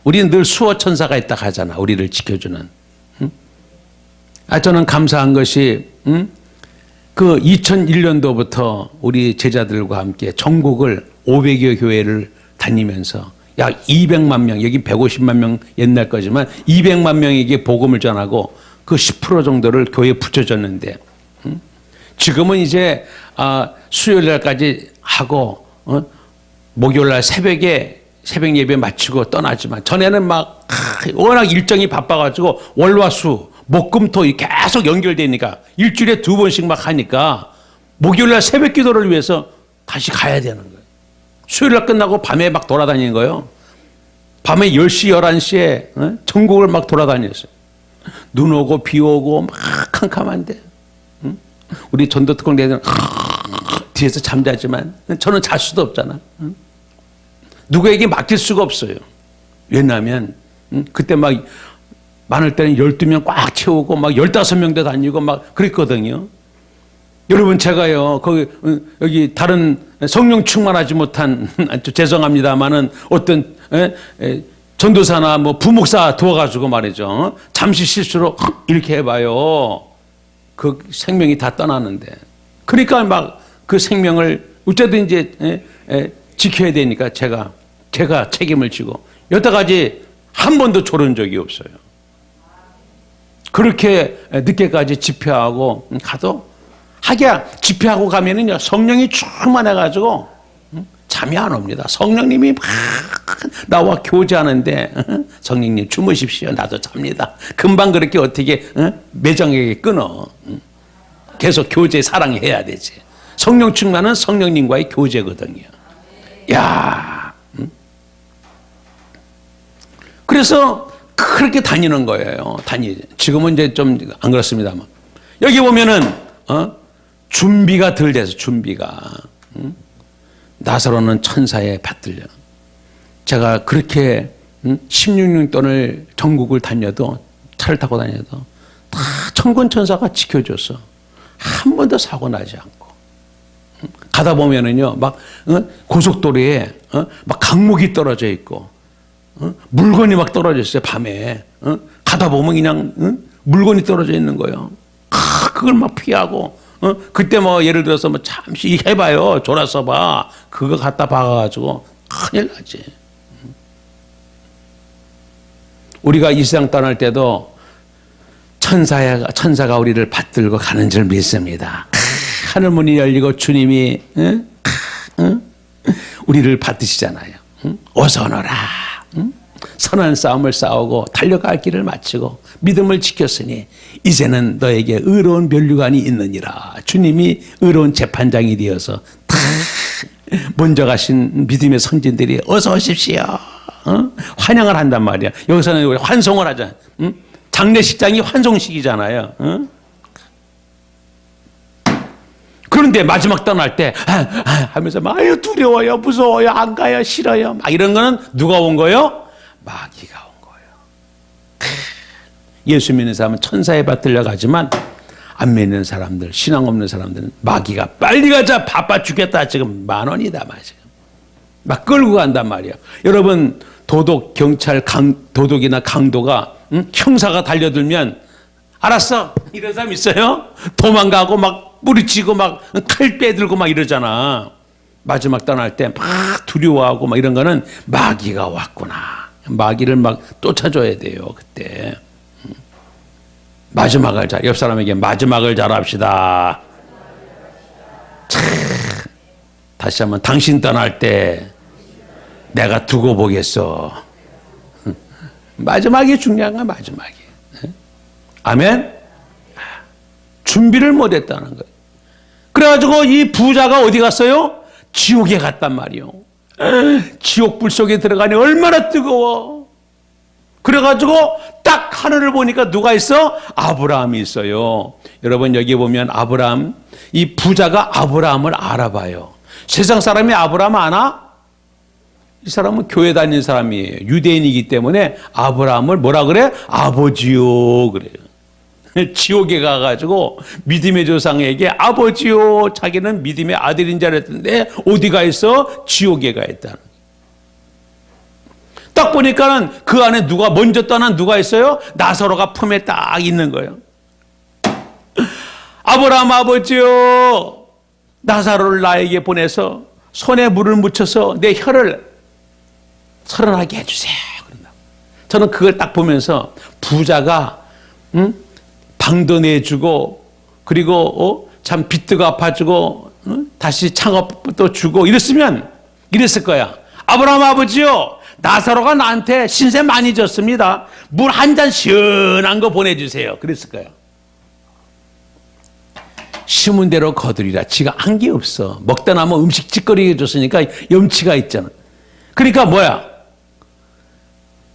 우리는 늘 수호 천사가 있다 하잖아. 우리를 지켜주는. 저는 감사한 것이 그 2001년도부터 우리 제자들과 함께 전국을 500여 교회를 다니면서 약 200만 명, 여기 150만 명 옛날 거지만 200만 명에게 복음을 전하고 그 10% 정도를 교회에 붙여줬는데, 지금은 이제 수요일 날까지 하고 목요일 날 새벽에 새벽 예배 마치고 떠나지만, 전에는 막 워낙 일정이 바빠가지고 월화수 목금토 계속 연결되니까 일주일에 2번씩 막 하니까 목요일 날 새벽 기도를 위해서 다시 가야 되는 거예요. 수요일 날 끝나고 밤에 막 돌아다니는 거예요. 밤에 10시, 11시에 전국을 막 돌아다녔어요. 눈 오고 비 오고 막 캄캄한데, 우리 전도특공 대회는 뒤에서 잠자지만 저는 잘 수도 없잖아. 누구에게 맡길 수가 없어요. 왜냐하면 그때 막 많을 때는 12명 꽉 채우고 막 15명도 다니고 막 그랬거든요. 여러분, 제가요, 여기 다른 성령 충만하지 못한, 죄송합니다만은 어떤 전도사나 뭐 부목사 도와가지고 말이죠. 잠시 실수로 이렇게 해봐요. 그 생명이 다 떠나는데. 그러니까 막 그 생명을 어쨌든 이제 지켜야 되니까 제가 책임을 지고 여태까지 한 번도 졸은 적이 없어요. 그렇게 늦게까지 집회하고 가도 하기야 집회하고 가면은요 성령이 충만해가지고 잠이 안 옵니다. 성령님이 막 나와 교제하는데 성령님 주무십시오. 나도 잡니다. 금방 그렇게 어떻게 매정하게 끊어. 계속 교제 사랑해야 되지. 성령 충만은 성령님과의 교제거든요. 야, 그래서 그렇게 다니는 거예요. 지금은 이제 좀 안 그렇습니다만 여기 보면은 준비가 덜 돼서 준비가 나사로는 천사에 받들려. 제가 그렇게 16년 동안을 전국을 다녀도 차를 타고 다녀도 다 천군 천사가 지켜줬어. 한 번도 사고 나지 않고 가다 보면은요 막 고속도로에 막 강목이 떨어져 있고 물건이 막 떨어져 있어요. 밤에 가다 보면 그냥 물건이 떨어져 있는 거예요. 그걸 막 피하고 그때 뭐 예를 들어서 뭐 잠시 해봐요. 졸아서 봐. 그거 갖다 박아가지고 큰일 나지. 우리가 이 세상 떠날 때도 천사가 우리를 받들고 가는 줄 믿습니다. 하늘 문이 열리고 주님이 우리를 받으시잖아요. 어서 오너라. 선한 싸움을 싸우고 달려갈 길을 마치고 믿음을 지켰으니 이제는 너에게 의로운 면류관이 있느니라. 주님이 의로운 재판장이 되어서 다 먼저 가신 믿음의 선진들이 어서 오십시오. 환영을 한단 말이야. 여기서는 우리 환송을 하잖아요. 장례식장이 환송식이잖아요. 그런데 마지막 떠날 때 하면서 막 아유 두려워요, 무서워요, 안 가요, 싫어요. 막 이런 거는 누가 온 거요? 마귀가 온 거예요. 예수 믿는 사람은 천사에 받들려 가지만 안 믿는 사람들, 신앙 없는 사람들은 마귀가 빨리 가자, 바빠 죽겠다. 지금 10,000원이다, 막 끌고 간단 말이야. 여러분 도덕 경찰 도덕이나 강도가 형사가 달려들면 알았어 이런 사람 있어요? 도망가고 막 뿌리치고 막 칼 빼들고 막 이러잖아. 마지막 떠날 때 막 두려워하고 막 이런 거는 마귀가 왔구나. 마귀를 막 쫓아줘야 돼요. 그때 마지막을 옆 사람에게 마지막을 잘합시다. 다시 한번 당신 떠날 때 내가 두고 보겠어. 마지막이 중요한 거야. 마지막이. 아멘. 준비를 못했다는 거예요. 그래가지고 이 부자가 어디 갔어요? 지옥에 갔단 말이요. 지옥불 속에 들어가니 얼마나 뜨거워. 그래가지고 딱 하늘을 보니까 누가 있어? 아브라함이 있어요. 여러분 여기 보면 아브라함, 이 부자가 아브라함을 알아봐요. 세상 사람이 아브라함 아나? 이 사람은 교회 다니는 사람이에요. 유대인이기 때문에 아브라함을 뭐라 그래? 아버지요 그래요. 지옥에 가가지고 믿음의 조상에게 아버지요, 자기는 믿음의 아들인 줄 알았는데 어디가 있어? 지옥에 가 있다. 딱 보니까는 그 안에 누가 먼저 떠난 누가 있어요? 나사로가 품에 딱 있는 거예요. 아브라함 아버지요, 나사로를 나에게 보내서 손에 물을 묻혀서 내 혀를 살아나게 해주세요. 저는 그걸 딱 보면서 부자가 방도 내주고 그리고 참 빚도 갚아주고 다시 창업도 주고 이랬을 거야. 아브라함 아버지요, 나사로가 나한테 신세 많이 졌습니다. 물 한 잔 시원한 거 보내주세요. 그랬을 거야. 심은 대로 거두리라. 지가 한 게 없어. 먹다 남은 음식 찌꺼리게 줬으니까 염치가 있잖아. 그러니까 뭐야?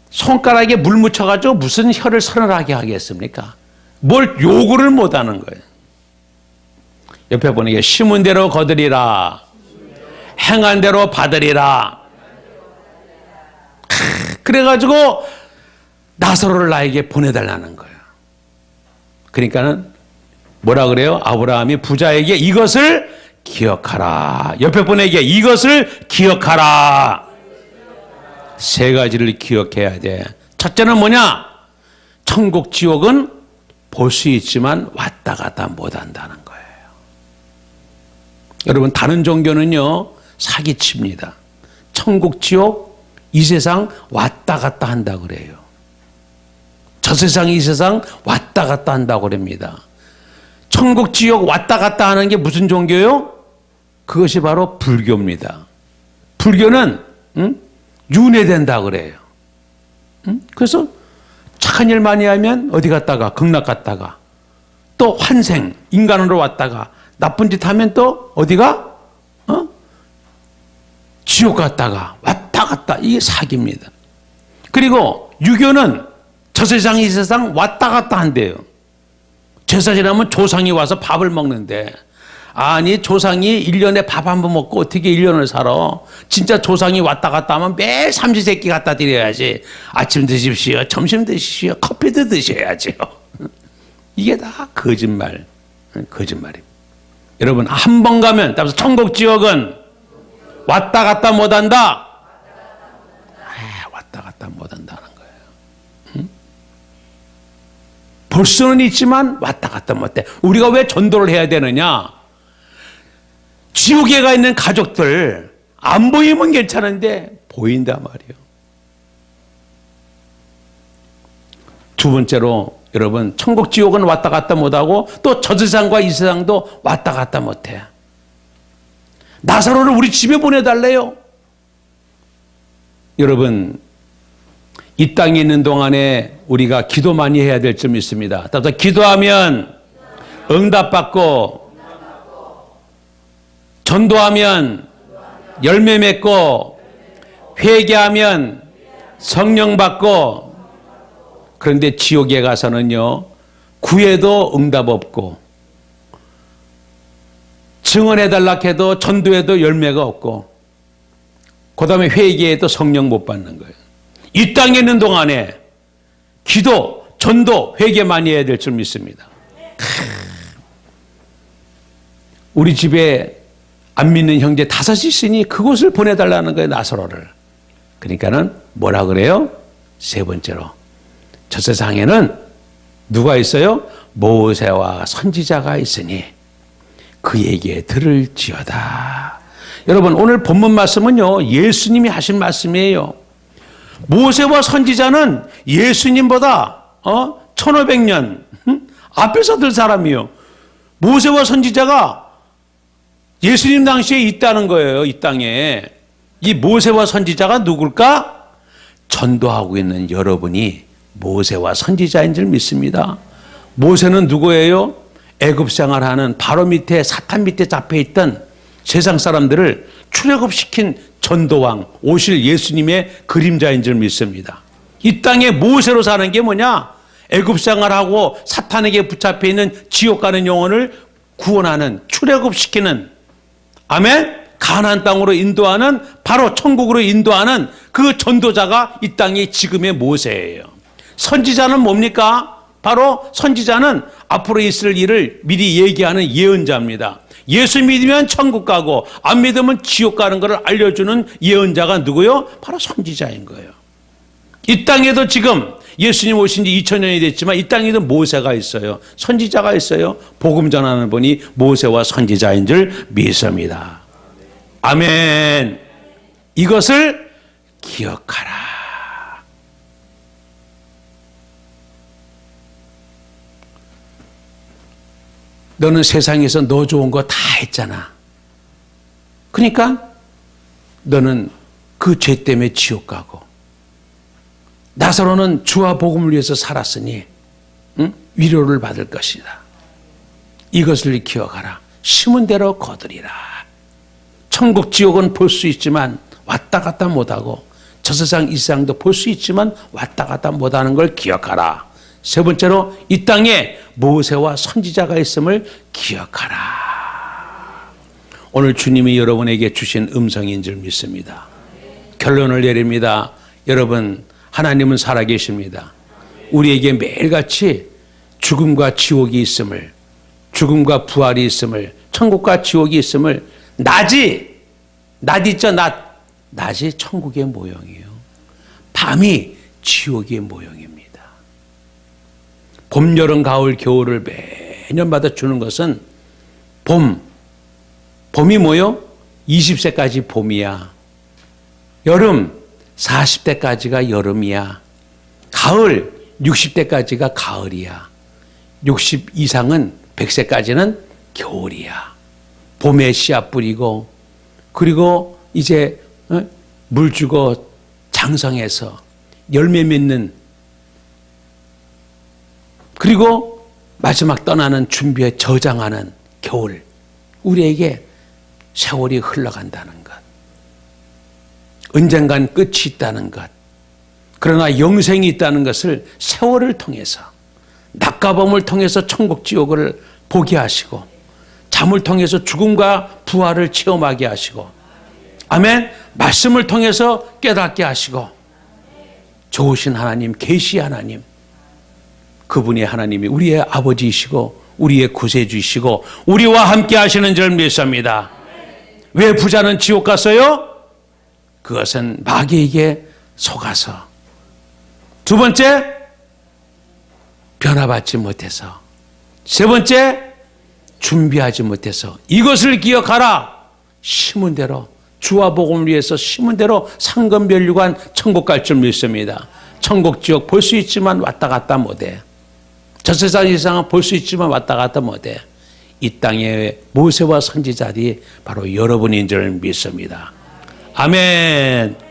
손가락에 물 묻혀가지고 무슨 혀를 서늘하게 하겠습니까? 뭘 요구를 못하는 거예요. 옆에 보니까 심은 대로 거두리라. 행한 대로 받으리라. 그래가지고 나사로를 나에게 보내달라는 거예요. 그러니까는 뭐라 그래요? 아브라함이 부자에게 이것을 기억하라. 옆에 분에게 이것을 기억하라. 세 가지를 기억해야 돼. 첫째는 뭐냐? 천국, 지옥은 볼 수 있지만 왔다 갔다 못 한다는 거예요. 여러분, 다른 종교는요, 사기칩니다. 천국, 지옥, 이 세상 왔다 갔다 한다 그래요. 저 세상, 이 세상 왔다 갔다 한다고 그럽니다. 천국, 지옥 왔다 갔다 하는 게 무슨 종교요? 그것이 바로 불교입니다. 불교는 윤회된다 그래요. 그래서 착한 일 많이 하면 어디 갔다가 극락 갔다가 또 환생 인간으로 왔다가 나쁜 짓 하면 또 어디가 지옥 갔다가 왔다 갔다, 이게 사기입니다. 그리고 유교는 저 세상 이 세상 왔다 갔다 한대요. 제사 지나면 조상이 와서 밥을 먹는데, 아니 조상이 1년에 밥 한 번 먹고 어떻게 1년을 살아? 진짜 조상이 왔다 갔다 하면 매일 삼시세끼 갖다 드려야지. 아침 드십시오, 점심 드십시오, 커피도 드셔야죠. 이게 다 거짓말, 거짓말입니다. 여러분, 한 번 가면, 따라서 천국, 지옥은 왔다 갔다 못한다. 왔다 갔다 못한다는 거예요. 볼 수는 있지만 왔다 갔다 못해. 우리가 왜 전도를 해야 되느냐? 지옥에 가 있는 가족들 안 보이면 괜찮은데 보인단 말이에요. 두 번째로, 여러분, 천국, 지옥은 왔다 갔다 못하고 또 저 세상과 이 세상도 왔다 갔다 못해. 나사로를 우리 집에 보내달래요. 여러분, 이 땅에 있는 동안에 우리가 기도 많이 해야 될 점이 있습니다. 따라서 기도하면 응답받고, 전도하면 열매 맺고, 회개하면 성령 받고. 그런데 지옥에 가서는요, 구해도 응답 없고, 증언해달라 해도 전도해도 열매가 없고, 그 다음에 회개해도 성령 못 받는 거예요. 이 땅에 있는 동안에 기도, 전도, 회개 많이 해야 될 줄 믿습니다. 우리 집에 안 믿는 형제 5이 있으니 그곳을 보내달라는 거예요, 나사로를. 그러니까는 뭐라 그래요? 세 번째로, 저 세상에는 누가 있어요? 모세와 선지자가 있으니 그에게 들을지어다. 여러분, 오늘 본문 말씀은요, 예수님이 하신 말씀이에요. 모세와 선지자는 예수님보다 1500년 앞에 서들 사람이요. 모세와 선지자가 예수님 당시에 있다는 거예요, 이 땅에. 이 모세와 선지자가 누굴까? 전도하고 있는 여러분이 모세와 선지자인 줄 믿습니다. 모세는 누구예요? 애굽 생활하는 바로 밑에, 사탄 밑에 잡혀있던 세상 사람들을 출애굽시킨 전도왕, 오실 예수님의 그림자인 줄 믿습니다. 이 땅에 모세로 사는 게 뭐냐? 애굽 생활하고 사탄에게 붙잡혀 있는 지옥 가는 영혼을 구원하는, 출애굽시키는, 아멘? 가나안 땅으로 인도하는, 바로 천국으로 인도하는 그 전도자가 이 땅의 지금의 모세예요. 선지자는 뭡니까? 바로 선지자는 앞으로 있을 일을 미리 얘기하는 예언자입니다. 예수 믿으면 천국 가고 안 믿으면 지옥 가는 것을 알려주는 예언자가 누구요? 바로 선지자인 거예요. 이 땅에도 지금 예수님 오신 지 2000년이 됐지만 이 땅에도 모세가 있어요. 선지자가 있어요. 복음 전하는 분이 모세와 선지자인 줄 믿습니다. 아멘. 이것을 기억하라. 너는 세상에서 너 좋은 거 다 했잖아. 그러니까 너는 그 죄 때문에 지옥 가고, 나사로는 주와 복음을 위해서 살았으니 위로를 받을 것이다. 이것을 기억하라. 심은 대로 거두리라. 천국 지옥은 볼 수 있지만 왔다 갔다 못하고, 저 세상 이 세상도 볼 수 있지만 왔다 갔다 못하는 걸 기억하라. 세 번째로, 이 땅에 모세와 선지자가 있음을 기억하라. 오늘 주님이 여러분에게 주신 음성인 줄 믿습니다. 결론을 내립니다. 여러분, 하나님은 살아계십니다. 우리에게 매일같이 죽음과 지옥이 있음을, 죽음과 부활이 있음을, 천국과 지옥이 있음을, 낮이 있죠, 낮이 천국의 모형이에요. 밤이 지옥의 모형입니다. 봄, 여름, 가을, 겨울을 매년마다 주는 것은 봄이 뭐요? 20세까지 봄이야. 여름 40대까지가 여름이야. 가을 60대까지가 가을이야. 60 이상은 100세까지는 겨울이야. 봄에 씨앗 뿌리고 그리고 이제 물 주고 장성해서 열매 맺는 그리고 마지막 떠나는 준비에 저장하는 겨울. 우리에게 세월이 흘러간다는 것. 언젠간 끝이 있다는 것. 그러나 영생이 있다는 것을 세월을 통해서 낮과 밤을 통해서 천국 지옥을 보게 하시고 잠을 통해서 죽음과 부활을 체험하게 하시고 아멘. 말씀을 통해서 깨닫게 하시고 좋으신 하나님, 계시 하나님 그분이 하나님이 우리의 아버지이시고 우리의 구세주이시고 우리와 함께 하시는 줄 믿습니다. 왜 부자는 지옥 갔어요? 그것은 마귀에게 속아서. 두 번째, 변화받지 못해서. 세 번째, 준비하지 못해서. 이것을 기억하라. 심은 대로 주와 복음을 위해서 심은 대로 상급면류관 천국 갈 줄 믿습니다. 천국 지옥 볼 수 있지만 왔다 갔다 못해. 저 세상 이상은 볼 수 있지만 왔다 갔다 못해. 이 땅의 모세와 선지자들이 바로 여러분인 줄 믿습니다. 아멘.